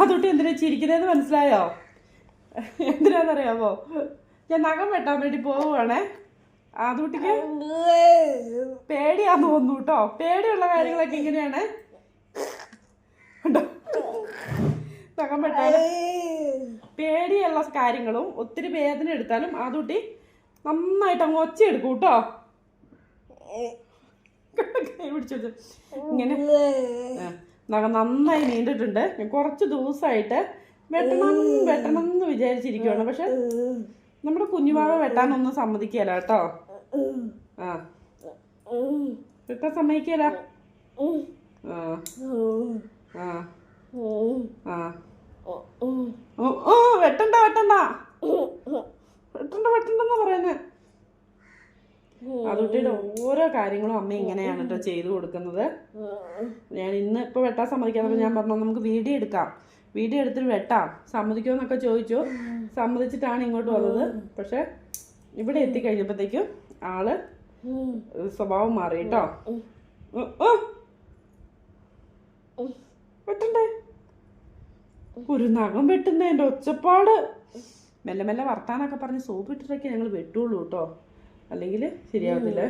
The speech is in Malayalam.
അതുട്ടി എന്തിനാ ചിരിക്കുന്നതെന്ന് മനസ്സിലായോ? എന്തിനാന്നറിയാമോ? ഞാൻ നഖം വെട്ടാൻ വേണ്ടി പോവുകയാണേ. അതുട്ടിക്ക് പേടിയാന്ന് തോന്നുന്നു കേട്ടോ. പേടിയുള്ള കാര്യങ്ങളൊക്കെ ഇങ്ങനെയാണ്. നഖം വെട്ടാൻ പേടിയുള്ള കാര്യങ്ങളും ഒത്തിരി വേദന എടുത്താലും അതുട്ടി നന്നായിട്ട് അങ്ങ് ഒച്ചയെടുക്കും കേട്ടോ. കൈ പിടിച്ചത് ഇങ്ങനെ നഖം നന്നായി നീണ്ടിട്ടുണ്ട്. ഞാൻ കുറച്ച് ദിവസമായിട്ട് വെട്ടണം എന്ന് വിചാരിച്ചിരിക്കുവാണ്. പക്ഷെ നമ്മുടെ കുഞ്ഞുവാവ വെട്ടാനൊന്നും സമ്മതിക്കല കേട്ടോ. ആ വെട്ടാൻ സമ്മതിക്കല. ആ ആ ആ ഓ വെട്ടണ്ട വെട്ടണ്ട വെട്ടണ്ട വെട്ടണ്ടെന്ന് പറയുന്നത്. അതുട്ടിയുടെ ഓരോ കാര്യങ്ങളും അമ്മ ഇങ്ങനെയാണ് കേട്ടോ ചെയ്തു കൊടുക്കുന്നത്. ഞാൻ ഇന്ന് ഇപ്പൊ വെട്ടാൻ സമ്മതിക്കാത്തപ്പോൾ ഞാൻ പറഞ്ഞു നമുക്ക് വീഡിയോ എടുക്കാം, വീഡിയോ എടുത്തിട്ട് വെട്ടാം, സമ്മതിക്കുമെന്നൊക്കെ ചോദിച്ചു. സമ്മതിച്ചിട്ടാണ് ഇങ്ങോട്ട് വന്നത്. പക്ഷെ ഇവിടെ എത്തിക്കഴിഞ്ഞപ്പോഴത്തേക്കും ആള് സ്വഭാവം മാറി കേട്ടോ. വെട്ടണ്ടേ? ഒരു നഖം വെട്ടുന്നതിൻ്റെ ഒച്ചപ്പാട്. മെല്ലെ മെല്ലെ വർത്താനൊക്കെ പറഞ്ഞ് സോപ്പ് ഇട്ടിട്ടൊക്കെ ഞങ്ങൾ വെട്ടുള്ളൂ കേട്ടോ, അല്ലെങ്കിൽ ശരിയാവത്തില്ല.